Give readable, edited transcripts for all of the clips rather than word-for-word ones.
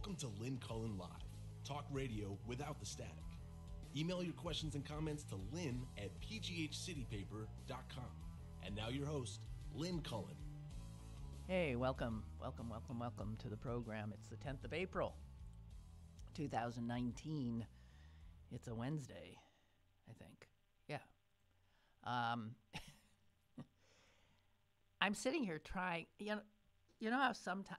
Welcome to Lynn Cullen Live, talk radio without the static. Email your questions and comments to lynn@pghcitypaper.com. And now your host, Lynn Cullen. Hey, welcome to the program. It's the 10th of April, 2019. It's a Wednesday, I think. Yeah. I'm sitting here trying, you know how sometimes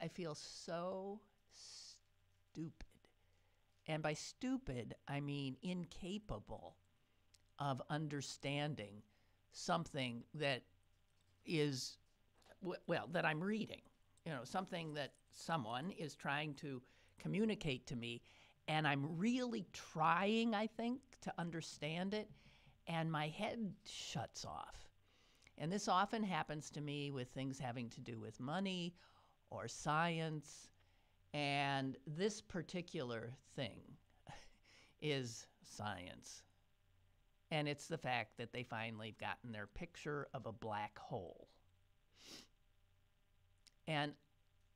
I feel so stupid. And by stupid, I mean incapable of understanding something that is, well, that I'm reading. You know, something that someone is trying to communicate to me, and I'm really trying, I think, to understand it, and my head shuts off. And this often happens to me with things having to do with money or science. And this particular thing is science. And it's the fact that they finally gotten their picture of a black hole. And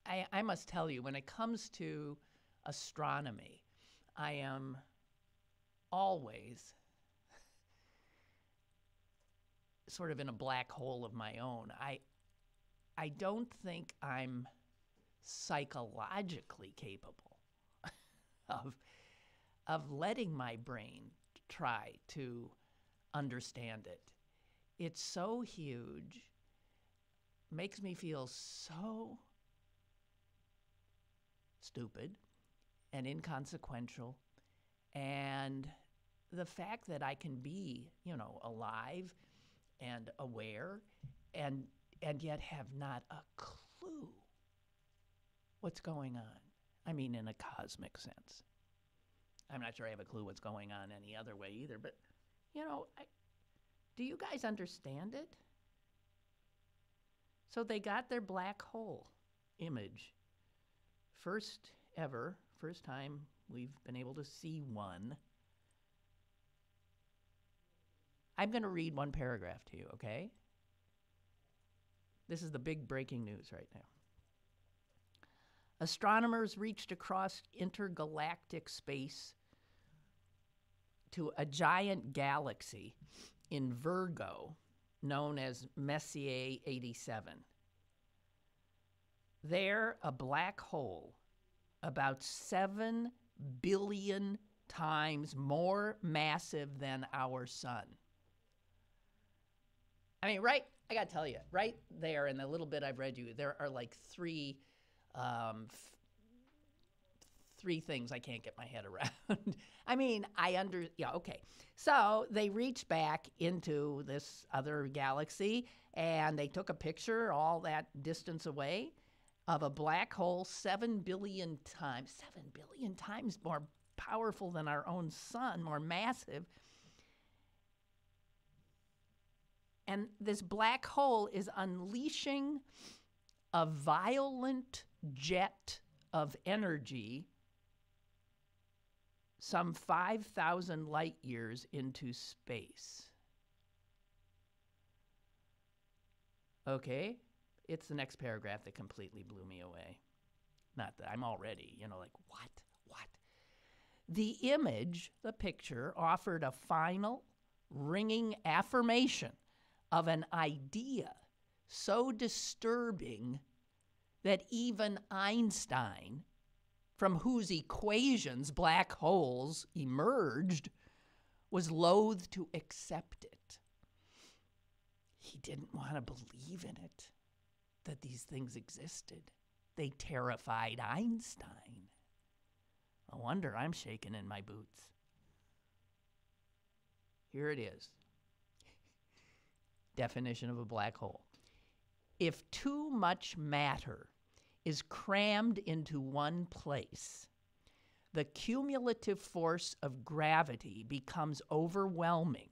I must tell you, when it comes to astronomy, I am always sort of in a black hole of my own. I don't think I'm psychologically capable of letting my brain try to understand it. It's so huge, makes me feel so stupid and inconsequential. And the fact that I can be, alive and aware and yet have not a clue what's going on. I mean, in a cosmic sense. I'm not sure I have a clue what's going on any other way either, but, do you guys understand it? So they got their black hole image. First time we've been able to see one. I'm going to read one paragraph to you, okay? This is the big breaking news right now. Astronomers reached across intergalactic space to a giant galaxy in Virgo known as Messier 87. There, a black hole about 7 billion times more massive than our sun. I mean, right? I got to tell you, right there in the little bit I've read you, there are like three things I can't get my head around. I mean, okay. So they reached back into this other galaxy and they took a picture all that distance away of a black hole 7 billion times more powerful than our own sun, more massive. And this black hole is unleashing a violent jet of energy some 5,000 light years into space. Okay, it's the next paragraph that completely blew me away. Not that I'm already, like, what? The image, the picture, offered a final, ringing affirmation of an idea so disturbing that even Einstein, from whose equations black holes emerged, was loath to accept it. He didn't want to believe in it, that these things existed. They terrified Einstein. No wonder I'm shaking in my boots. Here it is. Definition of a black hole. If too much matter is crammed into one place, the cumulative force of gravity becomes overwhelming,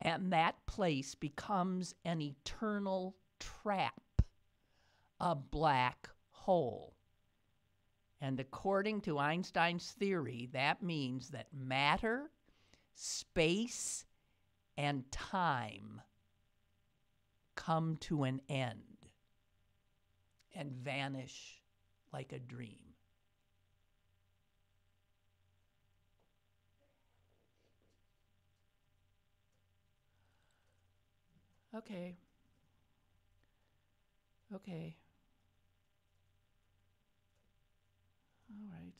and that place becomes an eternal trap, a black hole. And according to Einstein's theory, that means that matter, space, and time come to an end and vanish like a dream. Okay. Okay. All right.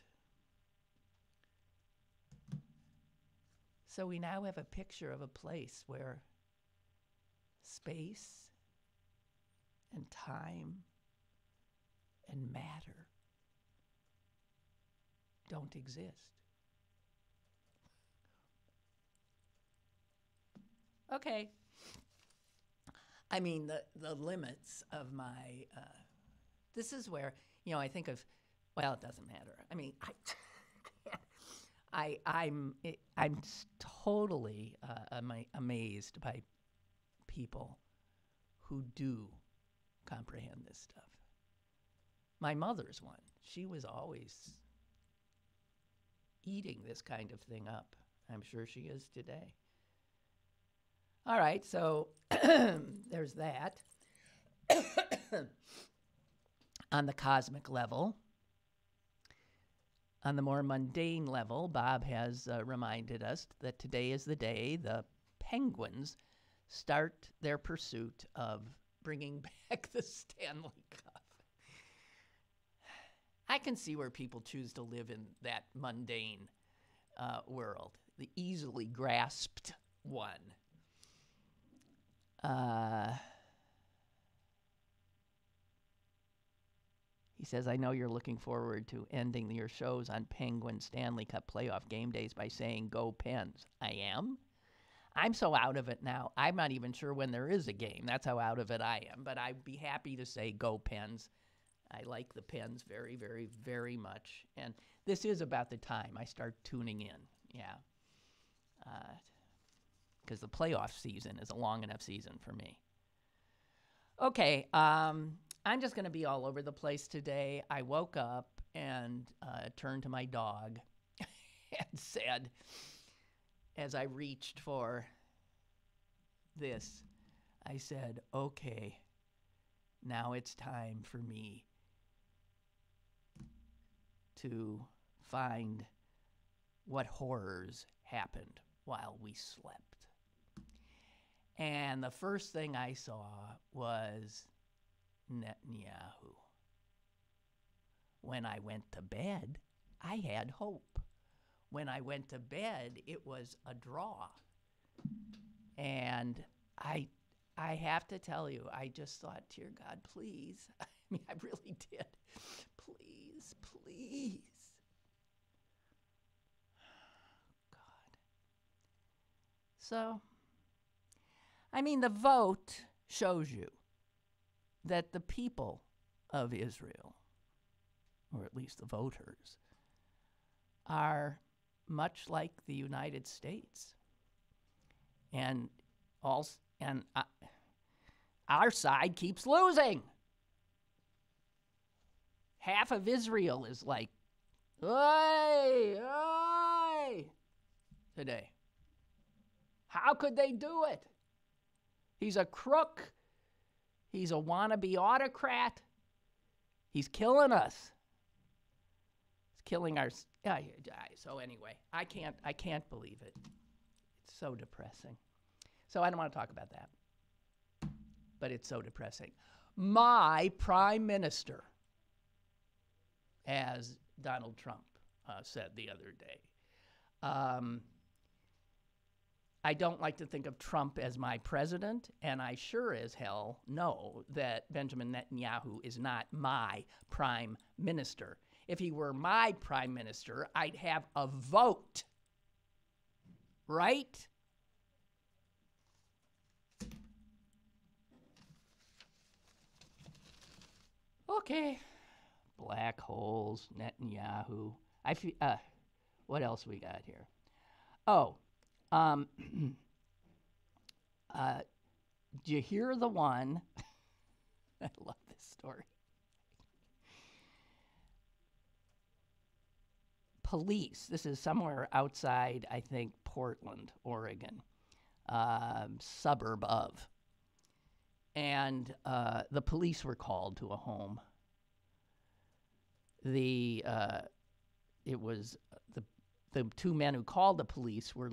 So we now have a picture of a place where space and time and matter don't exist. Okay. I mean, the limits of my, this is where, I think of, well, it doesn't matter. I mean, I'm totally amazed by people who do comprehend this stuff. My mother's one. She was always eating this kind of thing up. I'm sure she is today. All right, so there's that. On the cosmic level, on the more mundane level, Bob has reminded us that today is the day the Penguins start their pursuit of bringing back the Stanley Cup. I can see where people choose to live in that mundane world, the easily grasped one. He says, I know you're looking forward to ending your shows on Penguin Stanley Cup playoff game days by saying, go Pens. I am? I'm so out of it now, I'm not even sure when there is a game. That's how out of it I am. But I'd be happy to say, go Pens. I like the Pens very, very, very much. And this is about the time I start tuning in. Yeah. Because the playoff season is a long enough season for me. Okay, I'm just going to be all over the place today. I woke up and turned to my dog and said, as I reached for this, I said, okay, now it's time for me to find what horrors happened while we slept. And the first thing I saw was Netanyahu. When I went to bed, I had hope. When I went to bed, it was a draw. And I have to tell you, I just thought, dear God, please. I mean, I really did. Please, please. God. So, I mean, the vote shows you that the people of Israel, or at least the voters, are much like the United States. And our side keeps losing. Half of Israel is like, oi, oi, today. How could they do it? He's a crook. He's a wannabe autocrat. He's killing us. He's killing our. So anyway, I can't believe it. It's so depressing. So I don't want to talk about that. But it's so depressing. My prime minister, as Donald Trump said the other day, I don't like to think of Trump as my president, and I sure as hell know that Benjamin Netanyahu is not my prime minister. If he were my prime minister, I'd have a vote, right? Okay. Black holes, Netanyahu. What else we got here? Oh. Did you hear the one? I love this story. Police, this is somewhere outside, I think, Portland, Oregon, suburb of. And the police were called to a home. it was the two men who called the police were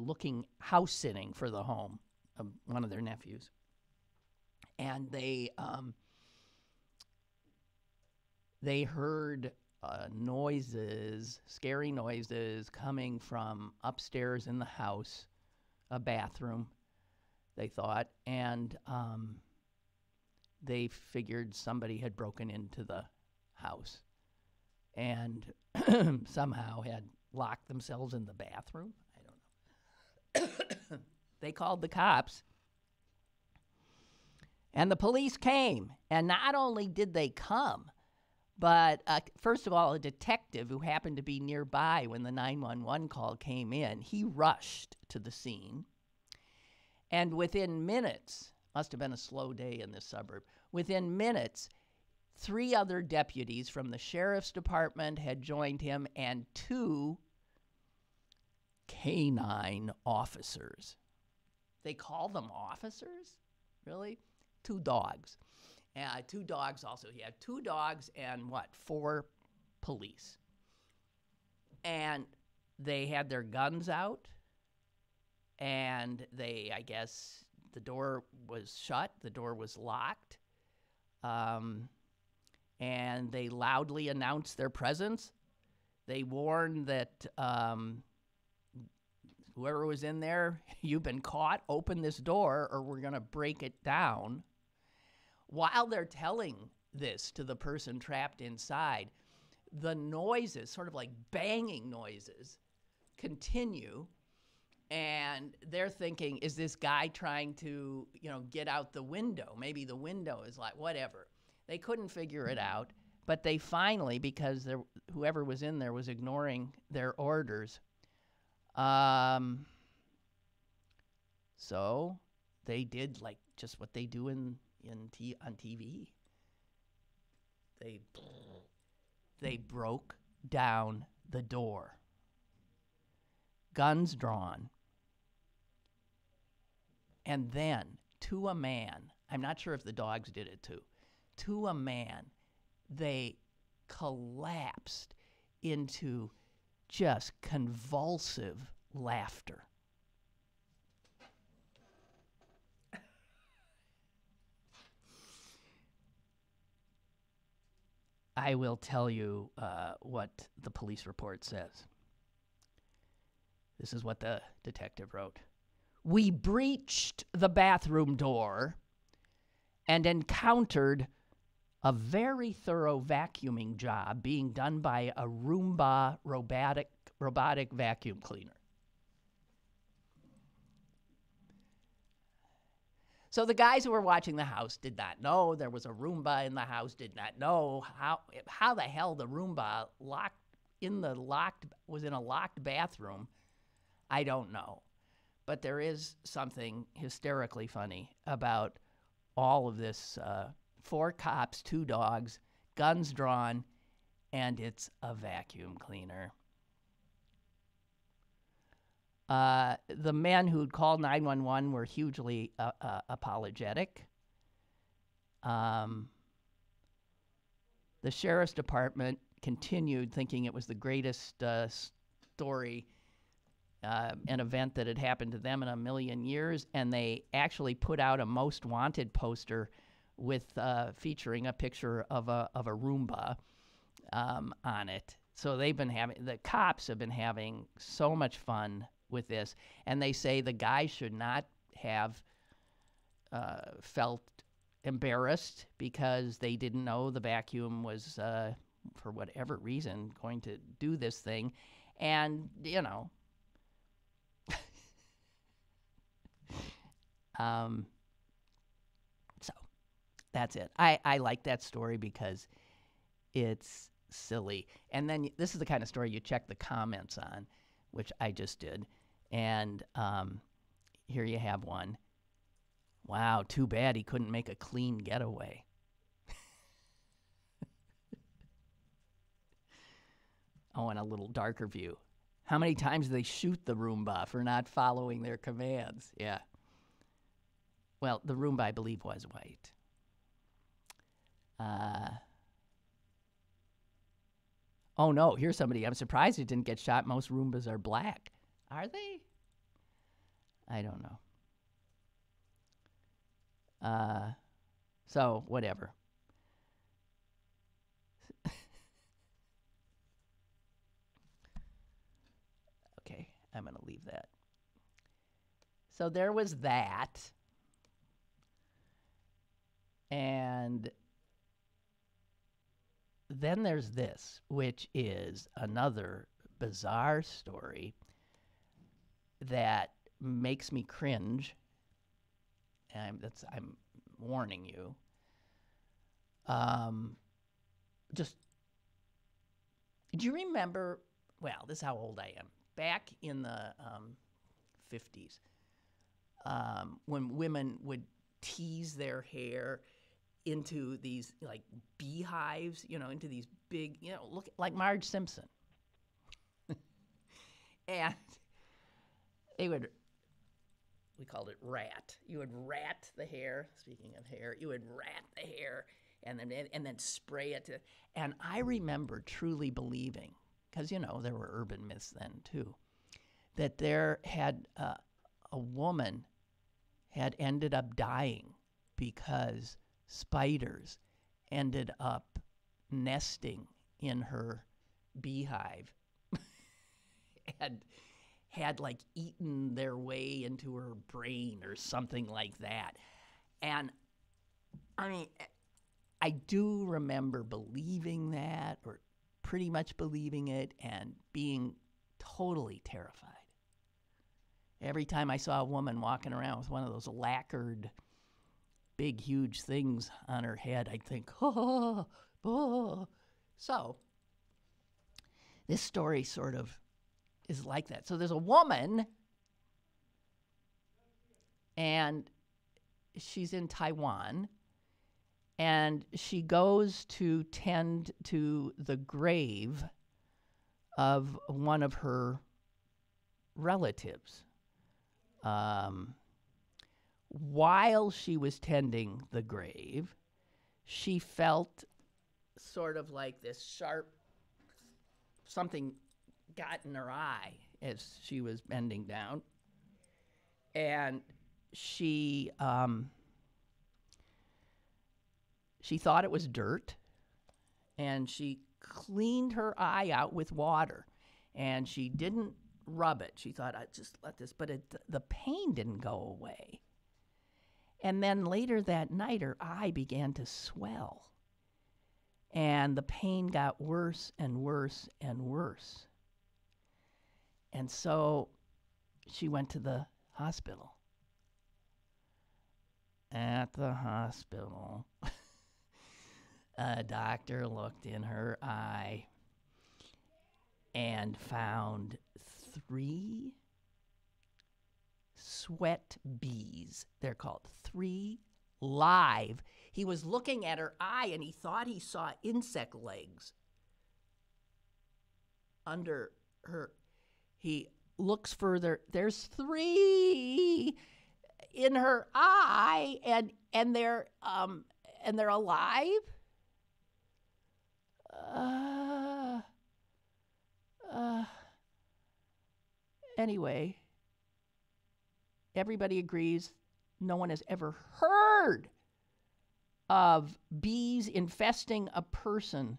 house sitting for the home of one of their nephews, and they heard scary noises coming from upstairs in the house, a bathroom, they thought, and they figured somebody had broken into the house and somehow had locked themselves in the bathroom. I don't know. They called the cops, and the police came. And not only did they come, but first of all, a detective who happened to be nearby when the 911 call came in, he rushed to the scene. And within minutes, must have been a slow day in this suburb, within minutes, 3 other deputies from the sheriff's department had joined him, and 2 canine officers. They call them officers? Really? 2 dogs. 2 dogs also. He had 2 dogs and 4 police. And they had their guns out, and I guess the door was shut, the door was locked, and they loudly announced their presence. They warned that whoever was in there, you've been caught, open this door or we're going to break it down. While they're telling this to the person trapped inside, the noises, sort of like banging noises, continue. And they're thinking, is this guy trying to, get out the window? Maybe the window is like, whatever. They couldn't figure it out. But they finally, because whoever was in there was ignoring their orders, so they did just what they do on TV. They broke down the door, guns drawn, and then to a man, I'm not sure if the dogs did it too, to a man, they collapsed into just convulsive laughter. I will tell you what the police report says. This is what the detective wrote. We breached the bathroom door and encountered a very thorough vacuuming job being done by a roomba robotic vacuum cleaner. So the guys who were watching the house did not know there was a Roomba in the house, did not know how the hell the Roomba was in a locked bathroom. I don't know. But there is something hysterically funny about all of this. 4 cops, 2 dogs, guns drawn, and it's a vacuum cleaner. The men who'd called 911 were hugely apologetic. The sheriff's department continued thinking it was the greatest story, an event that had happened to them in a million years, and they actually put out a most wanted poster with featuring a picture of a Roomba on it. So the cops have been having so much fun with this, and they say the guy should not have felt embarrassed because they didn't know the vacuum was, for whatever reason, going to do this thing. And, so that's it. I like that story because it's silly. And then this is the kind of story you check the comments on, which I just did. And here you have one. Wow, too bad he couldn't make a clean getaway. Oh, and a little darker view. How many times do they shoot the Roomba for not following their commands? Yeah. Well, the Roomba, I believe, was white. Oh, no, here's somebody. I'm surprised it didn't get shot. Most Roombas are black. Are they? I don't know. So, whatever. Okay, I'm going to leave that. So there was that. And then there's this, which is another bizarre story that makes me cringe. I'm warning you. Just, do you remember? Well, this is how old I am. Back in the 50s, when women would tease their hair into these like beehives, into these big, look like Marge Simpson. And we called it rat. You would rat the hair, speaking of hair, you would rat the hair and then spray it. And I remember truly believing, because, there were urban myths then too, that there had a woman had ended up dying because spiders ended up nesting in her beehive and had like eaten their way into her brain or something like that. And I mean, I do remember believing that, or pretty much believing it, and being totally terrified. Every time I saw a woman walking around with one of those lacquered, big, huge things on her head, I'd think, oh, oh. So this story sort of is like that. So there's a woman, and she's in Taiwan, and she goes to tend to the grave of one of her relatives. While she was tending the grave, she felt sort of like this sharp something got in her eye as she was bending down. And she thought it was dirt, and she cleaned her eye out with water, and she didn't rub it. She thought, I'd just let this, but the pain didn't go away. And then later that night, her eye began to swell, and the pain got worse and worse and worse. And so she went to the hospital. At the hospital, a doctor looked in her eye and found 3 sweat bees. They're called 3 live. He was looking at her eye and he thought he saw insect legs under her. He looks further. There's 3 in her eye, and they're alive. Anyway, everybody agrees no one has ever heard of bees infesting a person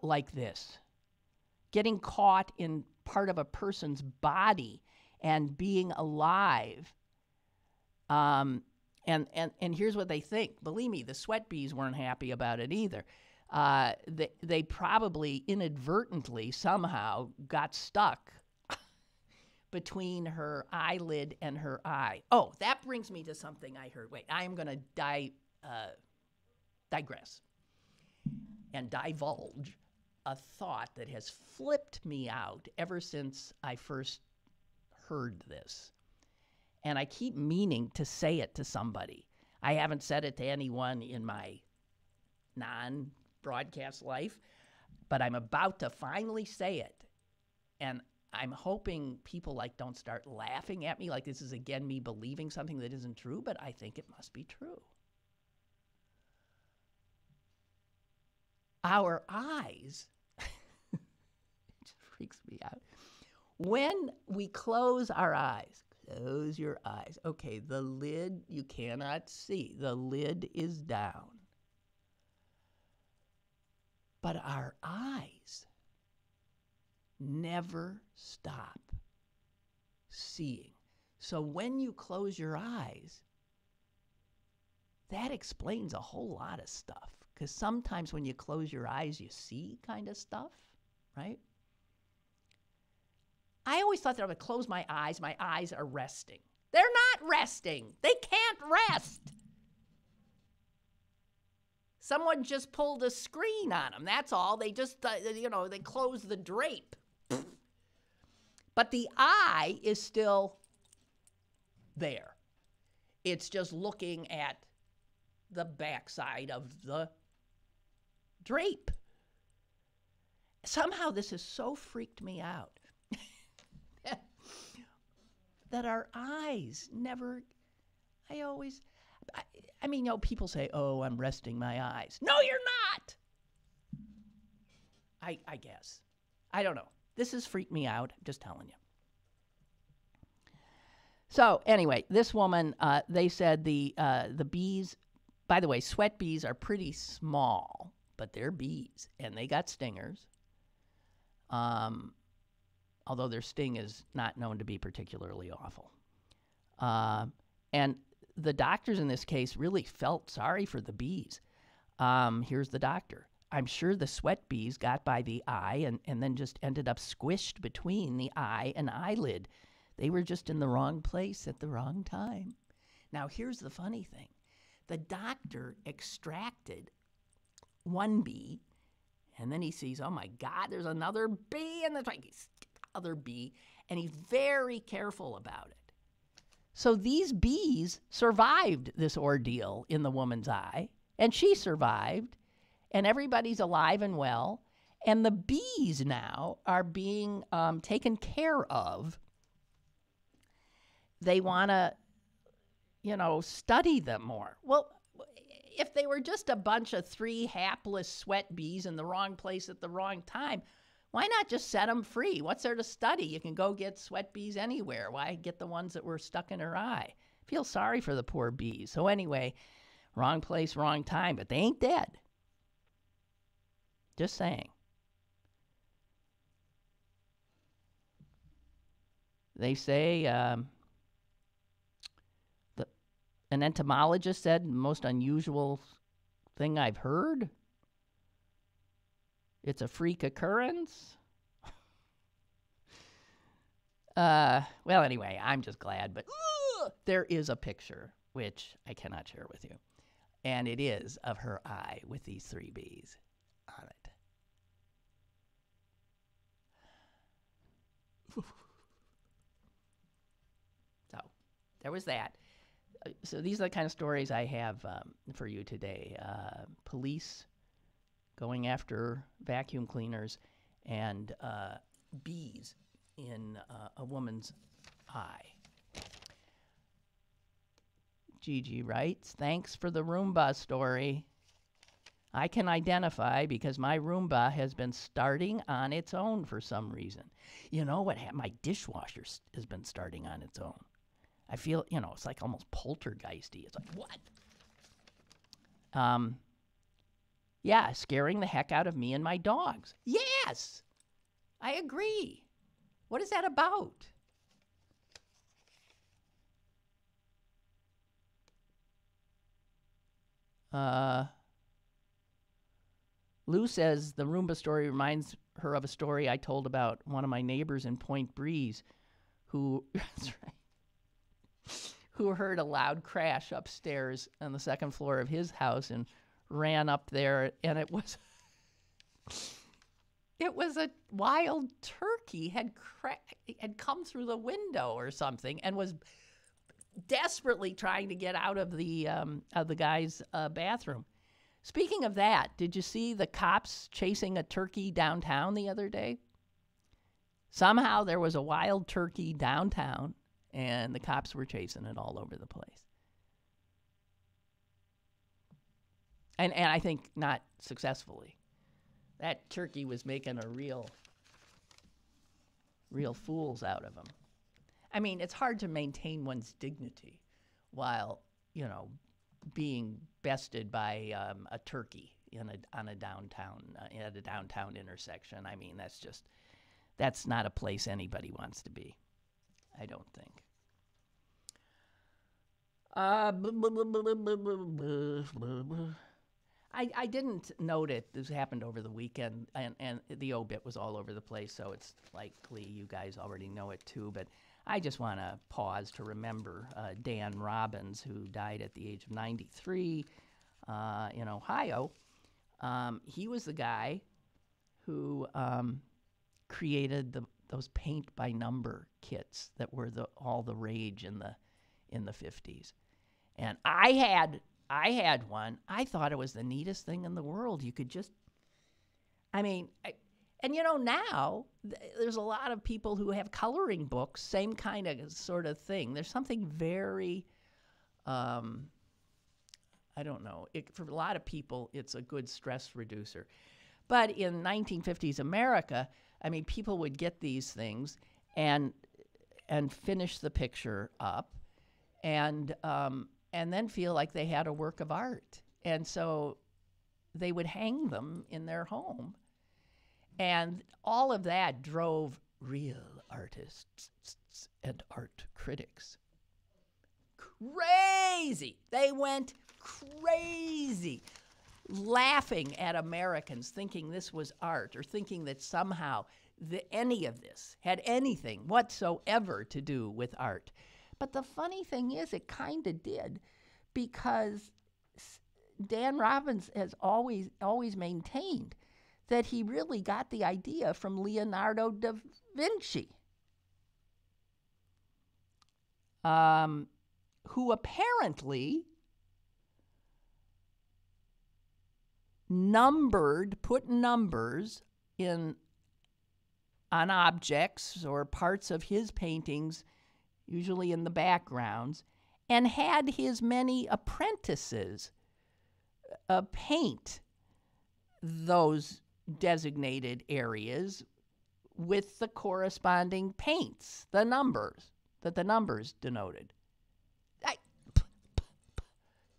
like this, getting caught in part of a person's body and being alive. And here's what they think. Believe me, the sweat bees weren't happy about it either. They probably inadvertently somehow got stuck between her eyelid and her eye. Oh, that brings me to something I heard. Wait, I am going to digress and divulge a thought that has flipped me out ever since I first heard this. And I keep meaning to say it to somebody. I haven't said it to anyone in my non-broadcast life, but I'm about to finally say it. And I'm hoping people don't start laughing at me like this is again me believing something that isn't true, but I think it must be true. Our eyes freaks me out. When we close our eyes, close your eyes. Okay, the lid you cannot see. The lid is down. But our eyes never stop seeing. So when you close your eyes, that explains a whole lot of stuff. Because sometimes when you close your eyes, you see kind of stuff, right? I always thought that I would close my eyes are resting. They're not resting. They can't rest. Someone just pulled a screen on them. That's all. They just, they closed the drape. But the eye is still there. It's just looking at the backside of the drape. Somehow this has so freaked me out that our eyes never, people say, oh, I'm resting my eyes. No, you're not. I guess. I don't know. This has freaked me out. I'm just telling you. So anyway, this woman, they said the bees, by the way, sweat bees are pretty small, but they're bees, and they got stingers. Although their sting is not known to be particularly awful. And the doctors in this case really felt sorry for the bees. Here's the doctor. I'm sure the sweat bees got by the eye and then just ended up squished between the eye and eyelid. They were just in the wrong place at the wrong time. Now, here's the funny thing. The doctor extracted one bee, and then he sees, oh, my God, there's another bee, and other bee, and he's very careful about it. So these bees survived this ordeal in the woman's eye, and she survived, and everybody's alive and well, and the bees now are being taken care of. They want to, study them more. Well, if they were just a bunch of 3 hapless sweat bees in the wrong place at the wrong time, why not just set them free? What's there to study? You can go get sweat bees anywhere. Why get the ones that were stuck in her eye? Feel sorry for the poor bees. So anyway, wrong place, wrong time, but they ain't dead. Just saying. They say an entomologist said the most unusual thing I've heard. It's a freak occurrence. Well, anyway, I'm just glad. But there is a picture, which I cannot share with you. And it is of her eye with these 3 bees on it. So there was that. So these are the kind of stories I have for you today. Police going after vacuum cleaners and bees in a woman's eye. Gigi writes, thanks for the Roomba story. I can identify because my Roomba has been starting on its own for some reason. You know what? My dishwasher has been starting on its own. I feel, it's like almost poltergeisty. It's like, what? Yeah, scaring the heck out of me and my dogs. Yes, I agree. What is that about? Lou says the Roomba story reminds her of a story I told about one of my neighbors in Point Breeze who, that's right, who heard a loud crash upstairs on the second floor of his house and ran up there, and it was a wild turkey had come through the window or something and was desperately trying to get out of the guy's bathroom. Speaking of that, did you see the cops chasing a turkey downtown the other day? Somehow there was a wild turkey downtown, and the cops were chasing it all over the place. And I think not successfully. That turkey was making a real real fools out of them. I mean, it's hard to maintain one's dignity while, being bested by a turkey at a downtown intersection. I mean, that's not a place anybody wants to be, I don't think. I didn't note it. This happened over the weekend, and the obit was all over the place, so it's likely you guys already know it too. But I just want to pause to remember Dan Robbins, who died at the age of 93 in Ohio. He was the guy who created those paint by number kits that were all the rage in the 50s. And I had one. I thought it was the neatest thing in the world. You could just, now there's a lot of people who have coloring books, same kind of sort of thing. There's something very, I don't know. For a lot of people, it's a good stress reducer. But in 1950s America, people would get these things and finish the picture up, and then feel like they had a work of art. And so they would hang them in their home. And all of that drove real artists and art critics crazy. They went crazy, laughing at Americans, thinking this was art, or thinking that somehow any of this had anything whatsoever to do with art. But the funny thing is, it kind of did, because Dan Robbins has always maintained that he really got the idea from Leonardo da Vinci, who apparently put numbers on objects or parts of his paintings, usually in the backgrounds, and had his many apprentices paint those designated areas with the corresponding paints, the numbers denoted.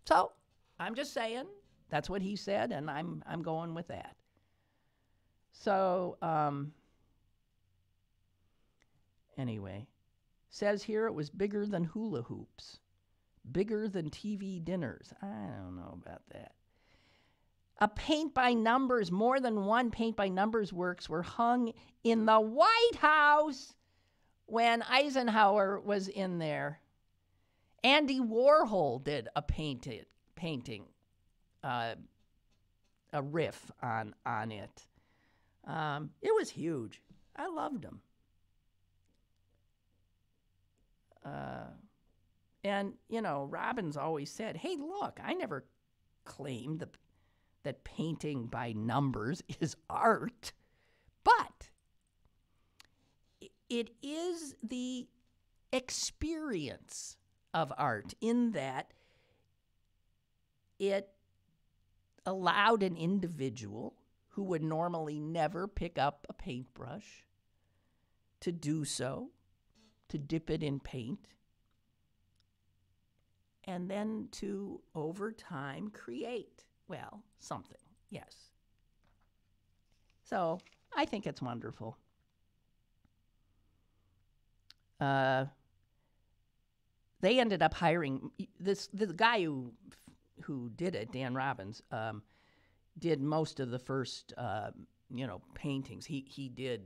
So I'm just saying that's what he said, and I'm going with that. So anyway, says here it was bigger than hula hoops, bigger than TV dinners. I don't know about that. A paint by numbers, more than one paint by numbers works were hung in the White House when Eisenhower was in there. Andy Warhol did a painting, a riff on it. It was huge. I loved him. And, Robbins always said, hey, look, I never claimed that painting by numbers is art, but it is the experience of art in that it allowed an individual who would normally never pick up a paintbrush to do so, to dip it in paint, and then to, over time, create, something, yes. So I think it's wonderful. They ended up hiring the guy who did it, Dan Robbins, did most of the first, paintings. He did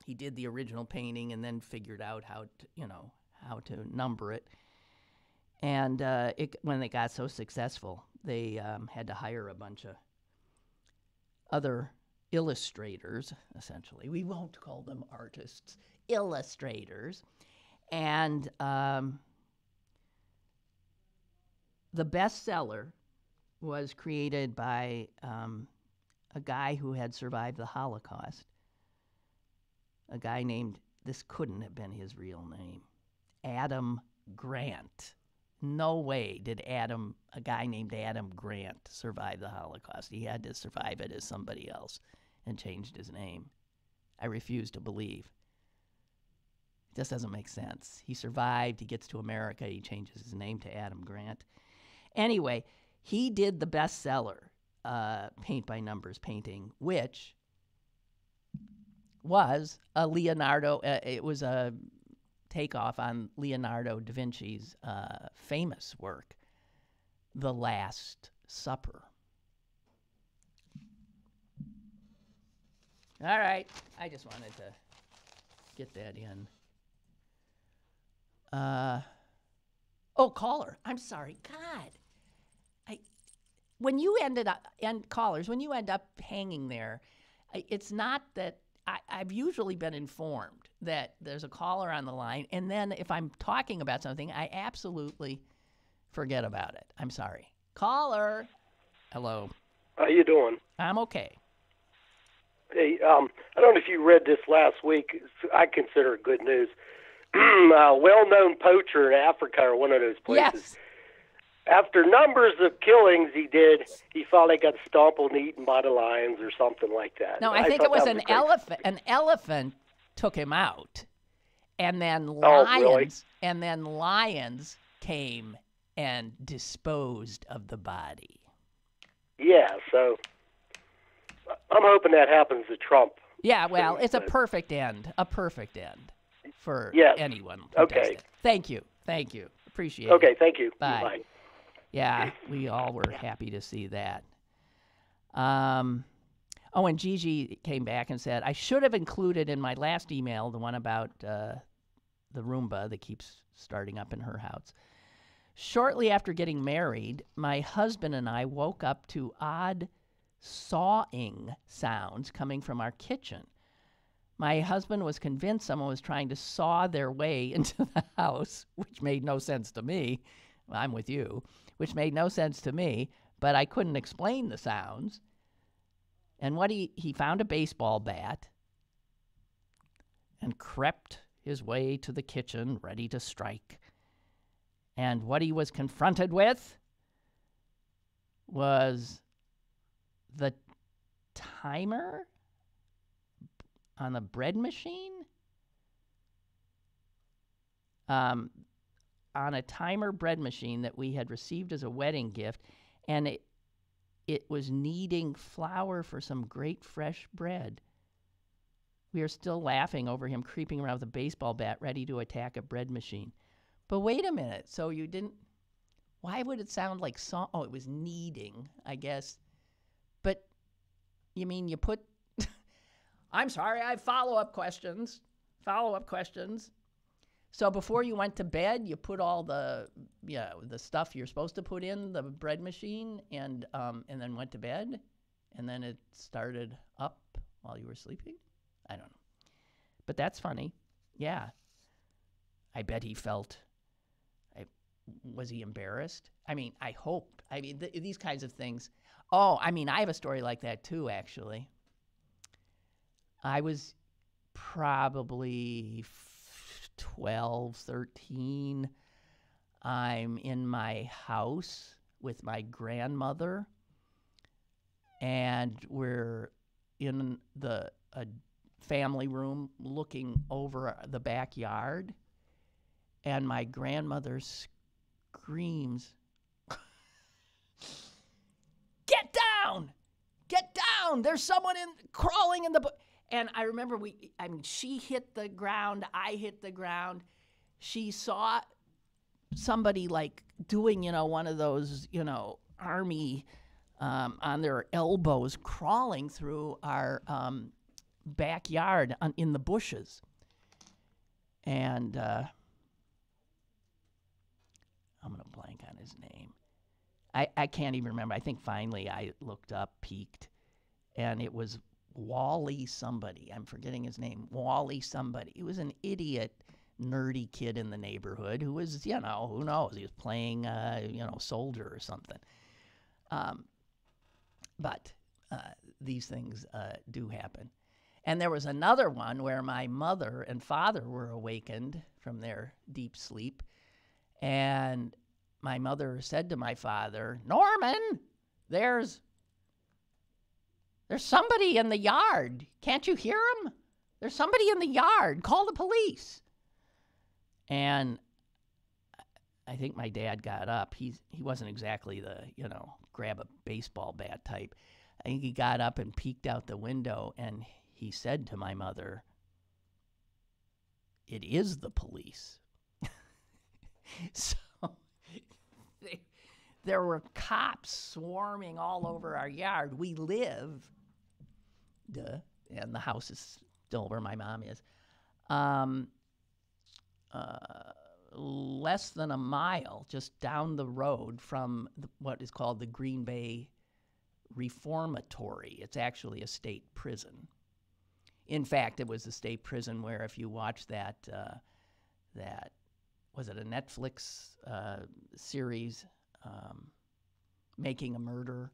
the original painting and then figured out how to number it. And when they got so successful, they had to hire a bunch of other illustrators, essentially. We won't call them artists, illustrators. And the bestseller was created by a guy who had survived the Holocaust, a guy named, this couldn't have been his real name, Adam Grant. No way did a guy named Adam Grant survive the Holocaust. He had to survive it as somebody else and changed his name. I refuse to believe Just doesn't make sense. He survived. He gets to America. He changes his name to Adam Grant. Anyway, he did the bestseller, Paint by Numbers painting, which was a Leonardo. It was a takeoff on Leonardo da Vinci's famous work, The Last Supper. All right. I just wanted to get that in. Caller. I'm sorry. God. When you ended up, and callers, when you end up hanging there, it's not that I've usually been informed that there's a caller on the line, and then if I'm talking about something, I absolutely forget about it. I'm sorry. Caller. Hello. How you doing? I'm okay. Hey, I don't know if you read this last week. I consider it good news. A well-known poacher in Africa or one of those places. Yes. After numbers of killings he did, he finally got stomped and eaten by the lions or something like that. No, I think it was an elephant. An elephant took him out, and then lions, came and disposed of the body. Yeah, so I'm hoping that happens to Trump. Yeah, well, it's a perfect end. A perfect end for anyone. Okay. Thank you. Appreciate it. Okay, thank you. Bye. Yeah, we all were happy to see that. And Gigi came back and said, I should have included in my last email the one about the Roomba that keeps starting up in her house. Shortly after getting married, my husband and I woke up to odd sawing sounds coming from our kitchen. My husband was convinced someone was trying to saw their way into the house, which made no sense to me. Well, I'm with you, which made no sense to me, but I couldn't explain the sounds. And what he found a baseball bat and crept his way to the kitchen, ready to strike. And what he was confronted with was the timer on the bread machine. On a timer bread machine that we had received as a wedding gift, and it was kneading flour for some great fresh bread. We are still laughing over him creeping around with a baseball bat ready to attack a bread machine. But wait a minute, so you didn't... Why would it sound like song? Oh, it was kneading, I guess. But you mean you put... I'm sorry, I have follow-up questions. So before you went to bed, you put all the stuff you're supposed to put in the bread machine, and then went to bed, and then it started up while you were sleeping? I don't know. But that's funny. Yeah. I bet he felt... Was he embarrassed? I mean, I hope. I mean, these kinds of things. Oh, I mean, I have a story like that too, actually. I was probably 12, 13. I'm in my house with my grandmother, and we're in a family room looking over the backyard, and my grandmother screams, "Get down! Get down! There's someone crawling in the book." And I remember she hit the ground, I hit the ground. She saw somebody like doing, one of those, army on their elbows crawling through our backyard in the bushes. And I'm going to blank on his name. I can't even remember. I think finally I looked up, peeked, and it was Wally somebody. I'm forgetting his name. Wally somebody. He was an idiot, nerdy kid in the neighborhood who was, who knows? He was playing, soldier or something. But these things do happen. And there was another one where my mother and father were awakened from their deep sleep. And my mother said to my father, "Norman, there's somebody in the yard. Can't you hear him? There's somebody in the yard. Call the police." And I think my dad got up. He wasn't exactly the, grab a baseball bat type. I think he got up and peeked out the window, and he said to my mother, "It is the police." So there were cops swarming all over our yard. We live, and the house is still where my mom is, less than a mile just down the road from what is called the Green Bay Reformatory. It's actually a state prison. In fact, it was a state prison where, if you watch that was it a Netflix series, Making a Murderer,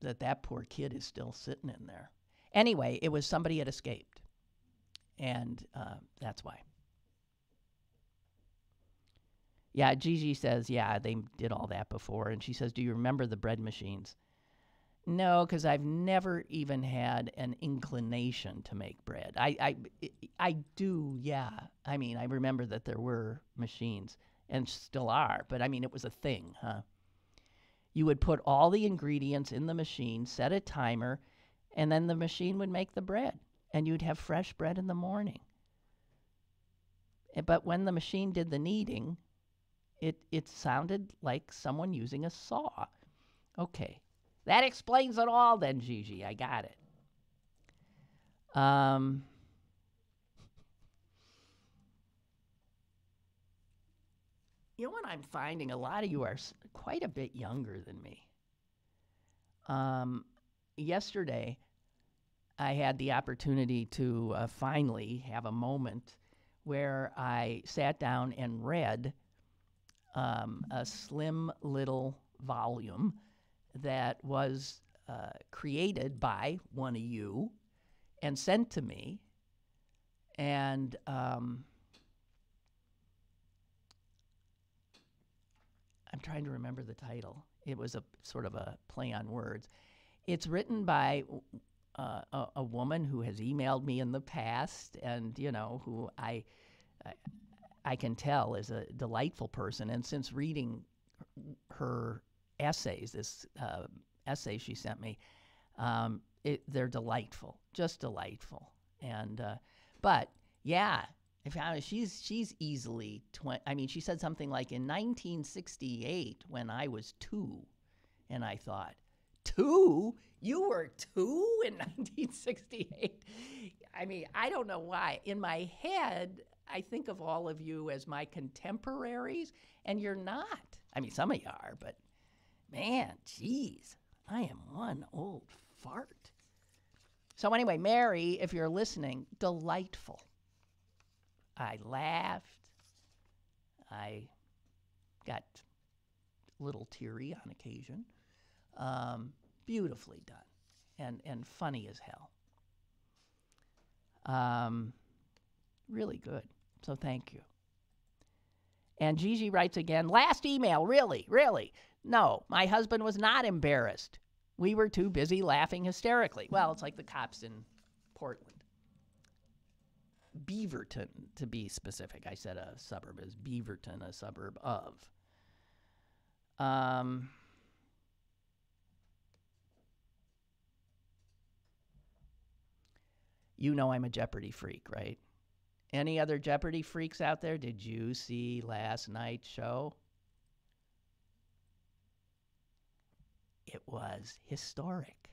that poor kid is still sitting in there. Anyway, it was somebody had escaped, and that's why. Yeah, Gigi says, yeah, they did all that before. And she says, do you remember the bread machines? No, because I've never even had an inclination to make bread. I do, yeah. I mean, I remember that there were machines, and still are, but I mean, it was a thing, huh? You would put all the ingredients in the machine, set a timer, and then the machine would make the bread, and you'd have fresh bread in the morning. But when the machine did the kneading, it sounded like someone using a saw. Okay. That explains it all then, Gigi. I got it. You know what I'm finding? A lot of you are quite a bit younger than me. Yesterday, I had the opportunity to finally have a moment where I sat down and read a slim little volume that was created by one of you and sent to me. And I'm trying to remember the title. It was a sort of a play on words. It's written by a woman who has emailed me in the past, and who I can tell is a delightful person. And since reading her essays, this essay she sent me, they're delightful, just delightful. And but yeah, I found out she's easily 20. I mean, she said something like, in 1968 when I was 2, and I thought, 2? You were 2 in 1968? I mean, I don't know why. In my head, I think of all of you as my contemporaries, and you're not. I mean, some of you are, but man, geez, I am one old fart. So anyway, Mary, if you're listening, delightful. I laughed. I got a little teary on occasion. Beautifully done, and funny as hell. Really good. So thank you. And Gigi writes again, last email, really? No, my husband was not embarrassed. We were too busy laughing hysterically. Well, it's like the cops in Portland. Beaverton, to be specific. I said a suburb is Beaverton, a suburb of. You know I'm a Jeopardy freak, right? Any other Jeopardy freaks out there? Did you see last night's show? It was historic.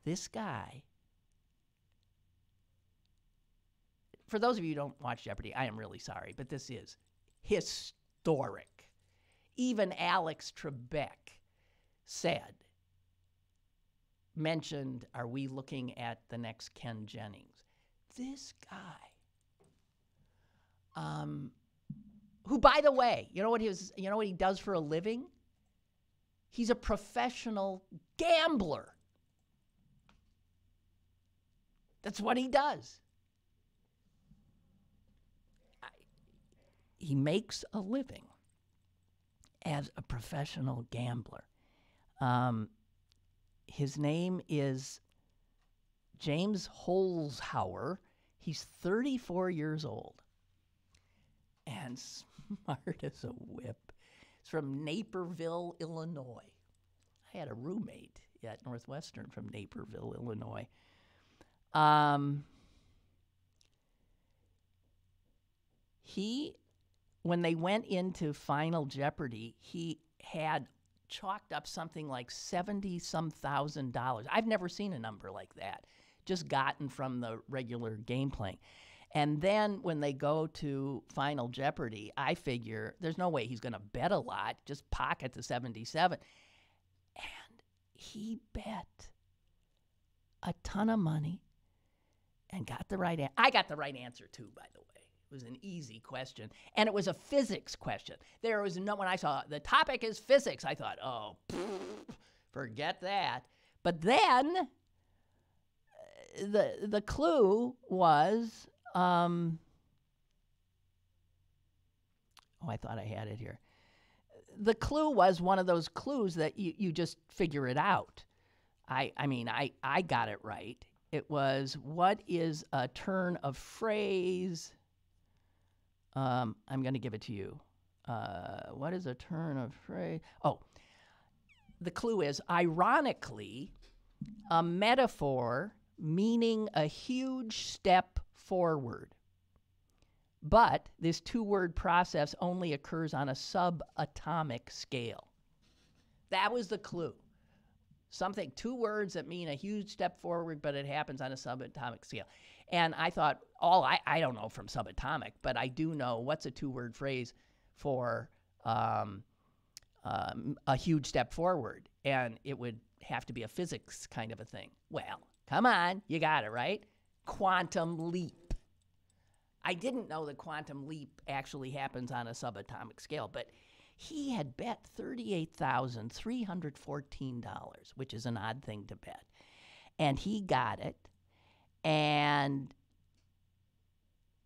This guy, for those of you who don't watch Jeopardy, I am really sorry, but this is historic. Even Alex Trebek mentioned, are we looking at the next Ken Jennings? This guy, who, by the way, you know what he does for a living? He's a professional gambler. That's what he does. He makes a living as a professional gambler. His name is James Holzhauer. He's 34 years old and smart as a whip. He's from Naperville, Illinois. I had a roommate at Northwestern from Naperville, Illinois. When they went into Final Jeopardy, he had chalked up something like $70-some thousand. I've never seen a number like that, just gotten from the regular game playing. And then when they go to Final Jeopardy, I figure there's no way he's going to bet a lot, just pocket the 77. And he bet a ton of money and got the right answer. I got the right answer too, by the way. It was an easy question, and it was a physics question. There was no, when I saw the topic is physics, I thought, oh, forget that. But then the clue was, I thought I had it here. The clue was one of those clues that you just figure it out. I got it right. It was, what is a turn of phrase? I'm going to give it to you. What is a turn of phrase? Oh, the clue is, ironically, a metaphor meaning a huge step forward. But this two-word process only occurs on a subatomic scale. That was the clue. Something, two words that mean a huge step forward, but it happens on a subatomic scale. And I thought, I don't know from subatomic, but I do know what's a two-word phrase for a huge step forward. And it would have to be a physics kind of a thing. Well, come on, you got it, right? Quantum leap. I didn't know that quantum leap actually happens on a subatomic scale, but he had bet $38,314, which is an odd thing to bet. And he got it, and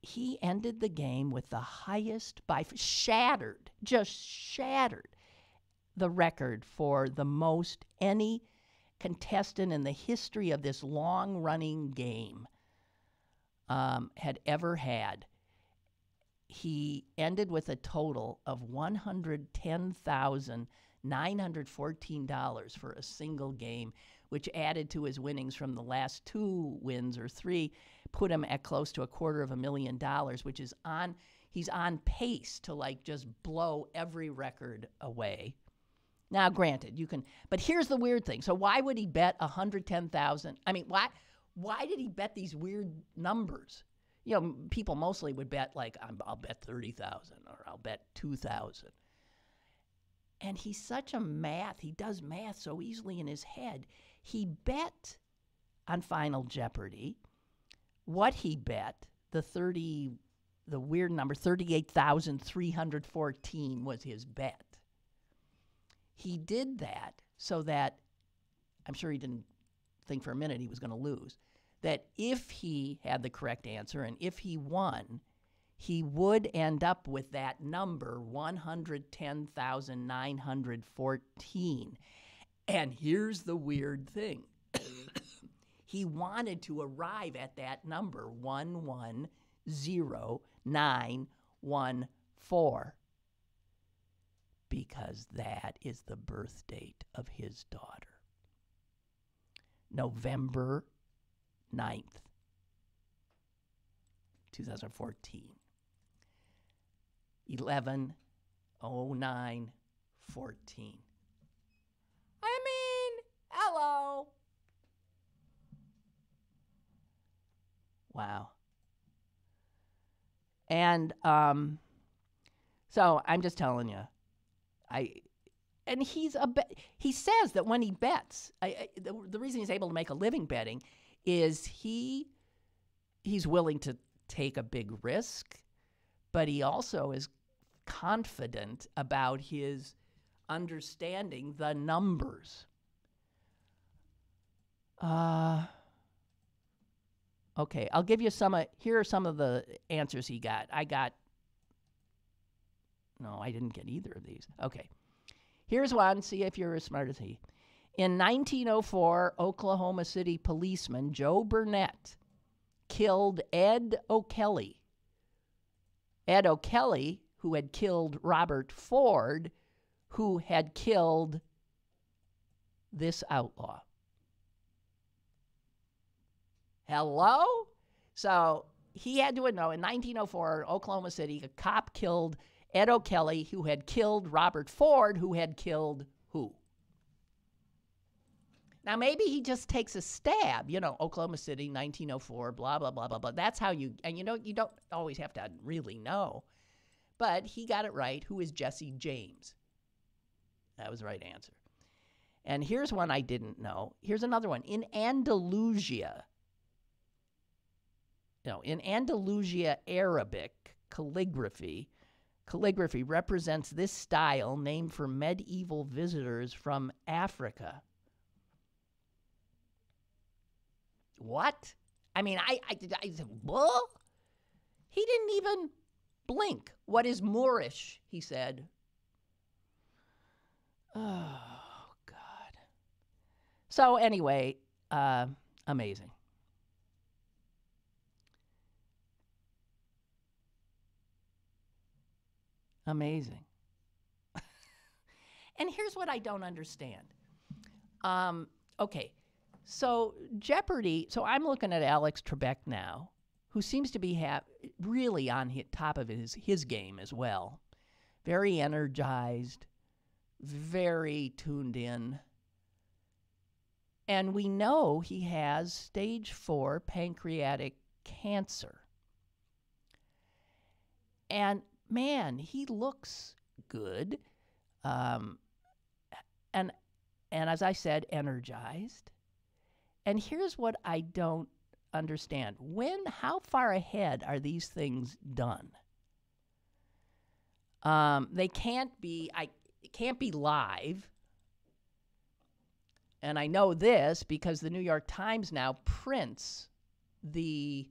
he ended the game with the highest, shattered the record for the most any contestant in the history of this long-running game had ever had. He ended with a total of $110,914 for a single game, which added to his winnings from the last two wins or three, put him at close to $250,000, which is he's on pace to like just blow every record away. Now, granted, you can, but here's the weird thing. So why would he bet $110,000? I mean, why did he bet these weird numbers? You know, people mostly would bet like, I'll bet 30,000 or I'll bet 2,000. And he's such a he does math so easily in his head. He bet on Final Jeopardy what he bet, the weird number, 38,314 was his bet. He did that so that, I'm sure he didn't think for a minute he was going to lose, that if he had the correct answer and if he won, he would end up with that number, 110,914. And here's the weird thing. He wanted to arrive at that number, 110914, because that is the birth date of his daughter. November 9th, 2014. 110914. I mean, hello. Wow. And so I'm just telling you, and he says that when he bets, the reason he's able to make a living betting is he's willing to take a big risk, but he also is confident about his understanding the numbers. Okay, I'll give you here are some of the answers he got. No, I didn't get either of these. Okay, here's one. See if you're as smart as he. In 1904, Oklahoma City policeman Joe Burnett killed Ed O'Kelly. Ed O'Kelly, who had killed Robert Ford, who had killed this outlaw. Hello? So he had to know in 1904, Oklahoma City, a cop killed Ed O'Kelly, who had killed Robert Ford, who had killed who? Now, maybe he just takes a stab, Oklahoma City, 1904, blah, blah, blah, blah, blah. That's how you don't always have to really know. But he got it right. Who is Jesse James? That was the right answer. And here's one I didn't know. Here's another one. In Andalusia, in Andalusia Arabic calligraphy represents this style named for medieval visitors from Africa. What? I mean, I said, what? He didn't even blink. What is Moorish, he said. Oh, God. So anyway, amazing. Amazing. And here's what I don't understand. Okay, so Jeopardy, so I'm looking at Alex Trebek now, who seems to be really on top of his game as well. Very energized, very tuned in. And we know he has stage 4 pancreatic cancer. And man, he looks good. And as I said, energized. And here's what I don't understand. How far ahead are these things done? They can't be, it can't be live. And I know this because the New York Times now prints the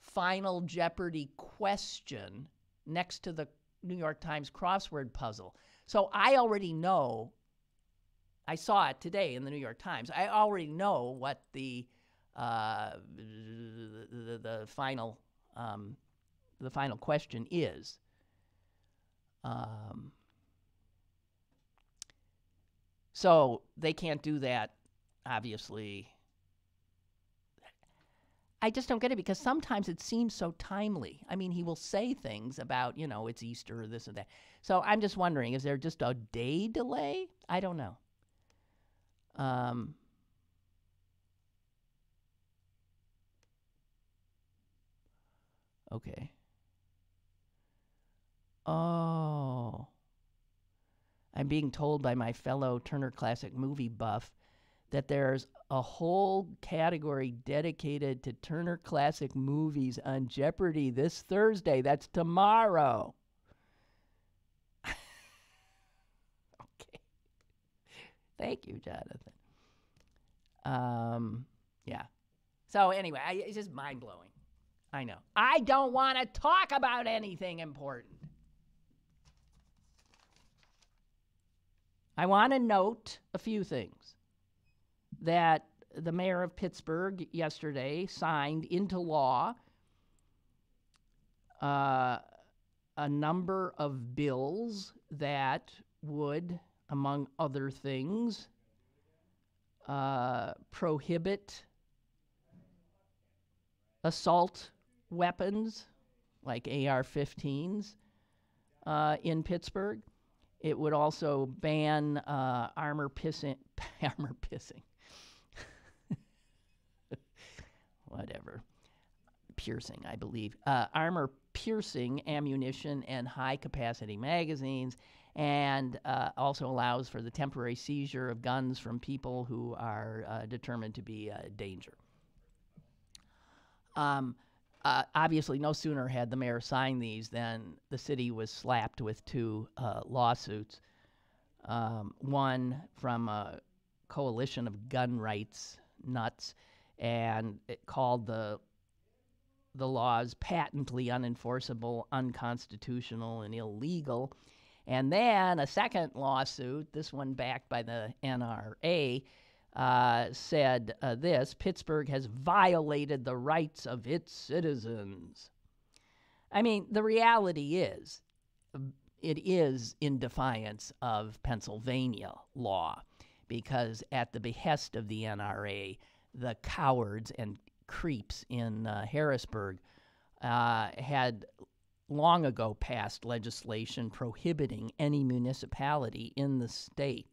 final Jeopardy question next to the New York Times crossword puzzle. So I already know, I saw it today in the New York Times, I already know what the final question is. So they can't do that, obviously. I just don't get it because sometimes it seems so timely. I mean, he will say things about, it's Easter or this and that. So I'm just wondering, is there just a day delay? I don't know. Okay. Oh. I'm being told by my fellow Turner Classic Movie buff that there's a whole category dedicated to Turner Classic Movies on Jeopardy this Thursday. That's tomorrow. Okay. Thank you, Jonathan. Yeah. So anyway, it's just mind-blowing. I know. I don't want to talk about anything important. I want to note a few things. That the mayor of Pittsburgh yesterday signed into law a number of bills that would, among other things, prohibit assault weapons like AR-15s in Pittsburgh. It would also ban armor piercing, I believe, armor piercing ammunition and high capacity magazines, and also allows for the temporary seizure of guns from people who are determined to be a danger. Obviously, no sooner had the mayor signed these than the city was slapped with 2 lawsuits. One from a coalition of gun rights nuts, and it called the laws patently unenforceable, unconstitutional, and illegal. And then a second lawsuit, this one backed by the NRA, said this: Pittsburgh has violated the rights of its citizens. I mean, the reality is, it is in defiance of Pennsylvania law, because at the behest of the NRA, the cowards and creeps in Harrisburg had long ago passed legislation prohibiting any municipality in the state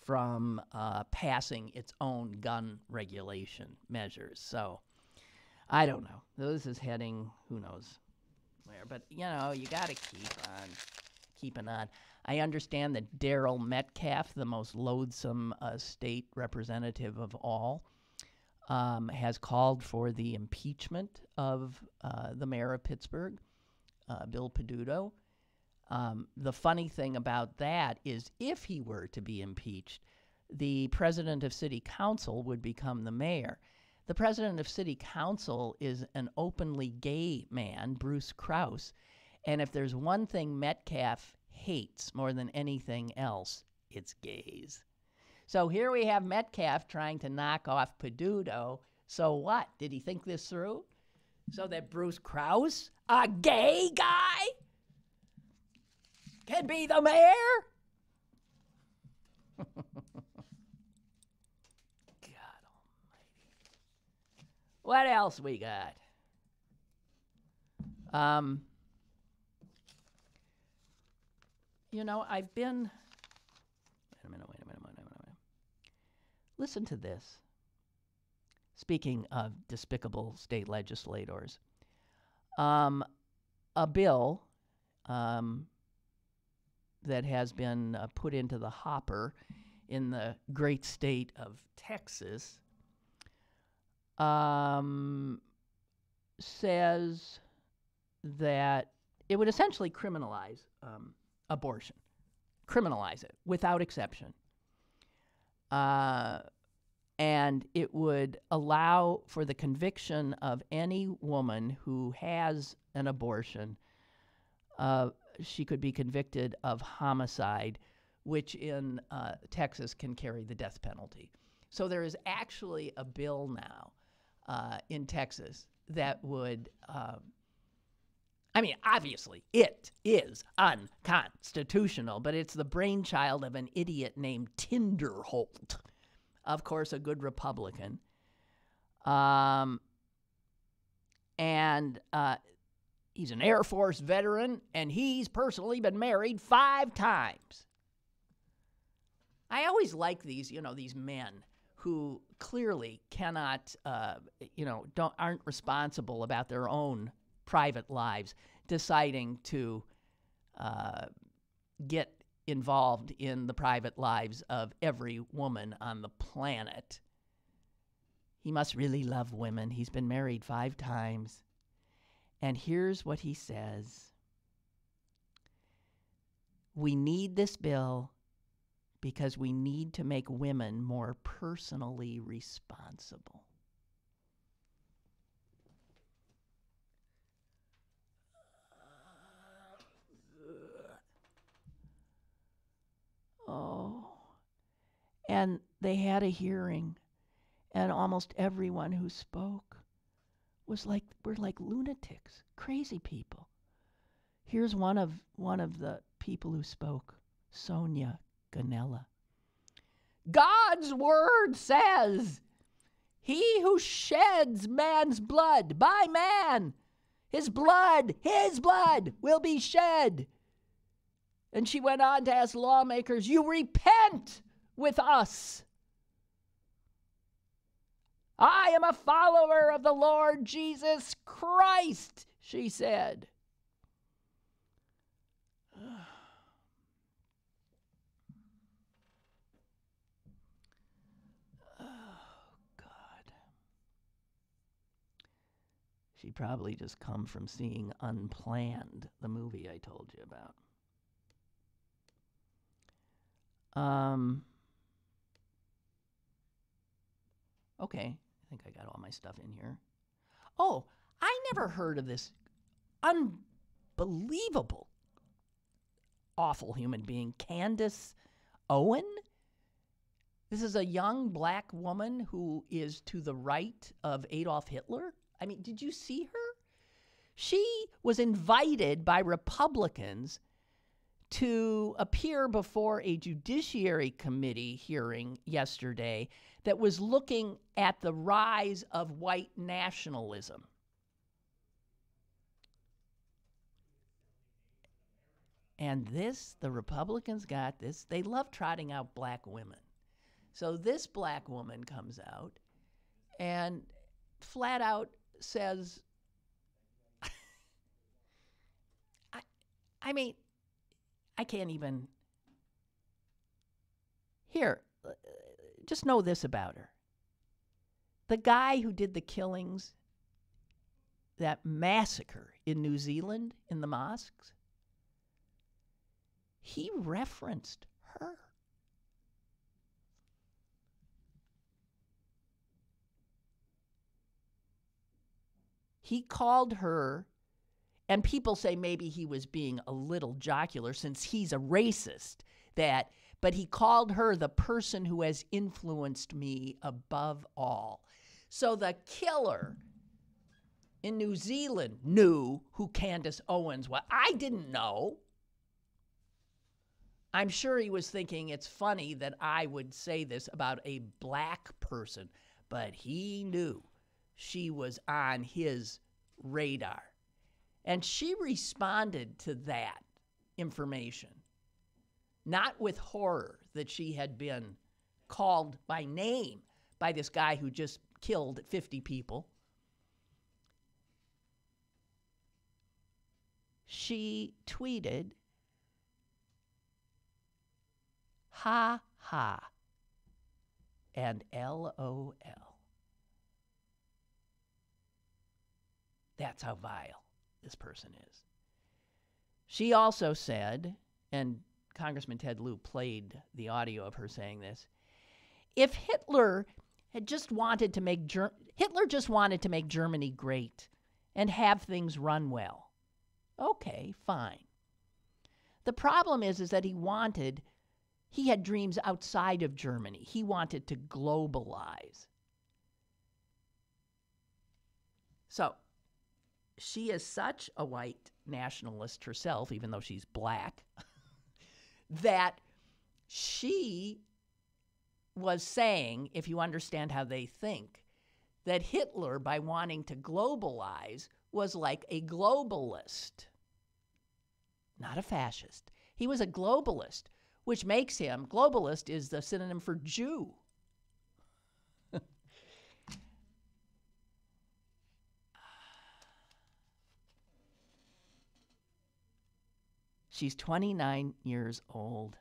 from passing its own gun regulation measures. So, I don't know. This is heading, who knows where. But, you know, you got to keeping on. I understand that Darrell Metcalf, the most loathsome state representative of all, has called for the impeachment of the mayor of Pittsburgh, Bill Peduto. The funny thing about that is, if he were to be impeached, the president of city council would become the mayor. The president of city council is an openly gay man, Bruce Krause, and if there's one thing Metcalf hates more than anything else, it's gays. So here we have Metcalf trying to knock off Peduto. So what? Did he think this through? So that Bruce Krause, a gay guy, can be the mayor? God almighty. What else we got? You know, I've been... Wait a minute. Listen to this. Speaking of despicable state legislators, a bill that has been put into the hopper in the great state of Texas says that it would essentially criminalize abortion, criminalize it without exception. And it would allow for the conviction of any woman who has an abortion. She could be convicted of homicide, which in Texas can carry the death penalty. So there is actually a bill now in Texas that would, obviously it is unconstitutional, but it's the brainchild of an idiot named Tinderholt. Of course, a good Republican. And he's an Air Force veteran, and he's personally been married 5 times. I always like these men who clearly cannot, aren't responsible about their own private lives, deciding to get involved in the private lives of every woman on the planet. He must really love women. He's been married 5 times. And here's what he says. We need this bill because we need to make women more personally responsible. Oh. And they had a hearing, and almost everyone who spoke were like lunatics, crazy people. Here's one of the people who spoke, Sonia Ganella. God's word says, he who sheds man's blood by man, his blood will be shed. And she went on to ask lawmakers, you repent with us. I am a follower of the Lord Jesus Christ, she said. She probably just come from seeing Unplanned, the movie I told you about. Okay, I think I got all my stuff in here. Oh, I never heard of this unbelievable, awful human being, Candace Owen. This is a young black woman who is to the right of Adolf Hitler. I mean, did you see her? She was invited by Republicans to appear before a Judiciary Committee hearing yesterday that was looking at the rise of white nationalism. And the Republicans got this. They love trotting out black women. So this black woman comes out and flat out says, I mean, I can't even. Here, just know this about her. The guy who did the killings, that massacre in New Zealand in the mosques, he referenced her. He called her, and people say maybe he was being a little jocular since he's a racist, but he called her the person who has influenced me above all. So the killer in New Zealand knew who Candace Owens was. I didn't know. I'm sure he was thinking it's funny that I would say this about a black person, but he knew she was on his radar. And she responded to that information, not with horror that she had been called by name by this guy who just killed 50 people. She tweeted, "Ha ha," and LOL. That's how vile this person is. She also said, and Congressman Ted Lieu played the audio of her saying this, if Hitler just wanted to make Germany great and have things run well, okay, fine. The problem is that he had dreams outside of Germany. He wanted to globalize. So, she is such a white nationalist herself, even though she's black, that she was saying, if you understand how they think, that Hitler, by wanting to globalize, was like a globalist, not a fascist. He was a globalist, which makes him, globalist is the synonym for Jew. She's 29 years old.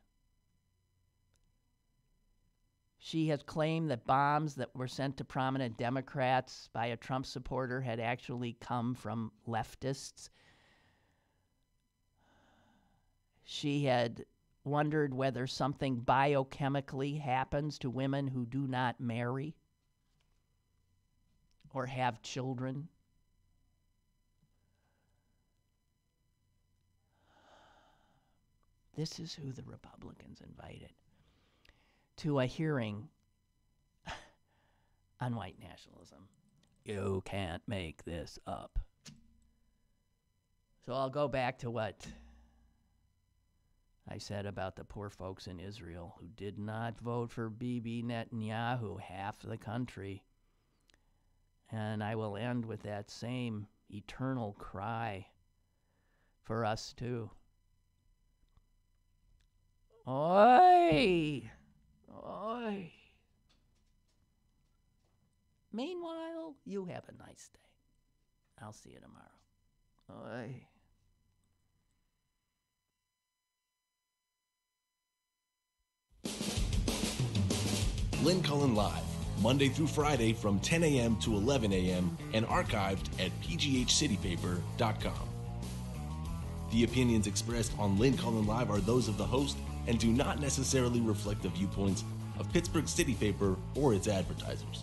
She has claimed that bombs that were sent to prominent Democrats by a Trump supporter had actually come from leftists. She had wondered whether something biochemically happens to women who do not marry or have children. This is who the Republicans invited to a hearing on white nationalism. You can't make this up. So I'll go back to what I said about the poor folks in Israel who did not vote for Bibi Netanyahu, half the country. And I will end with that same eternal cry for us too. Oi! Oi! Meanwhile, you have a nice day. I'll see you tomorrow. Oi! Lynn Cullen Live, Monday through Friday from 10 a.m. to 11 a.m. and archived at pghcitypaper.com. The opinions expressed on Lynn Cullen Live are those of the host and do not necessarily reflect the viewpoints of Pittsburgh City Paper or its advertisers.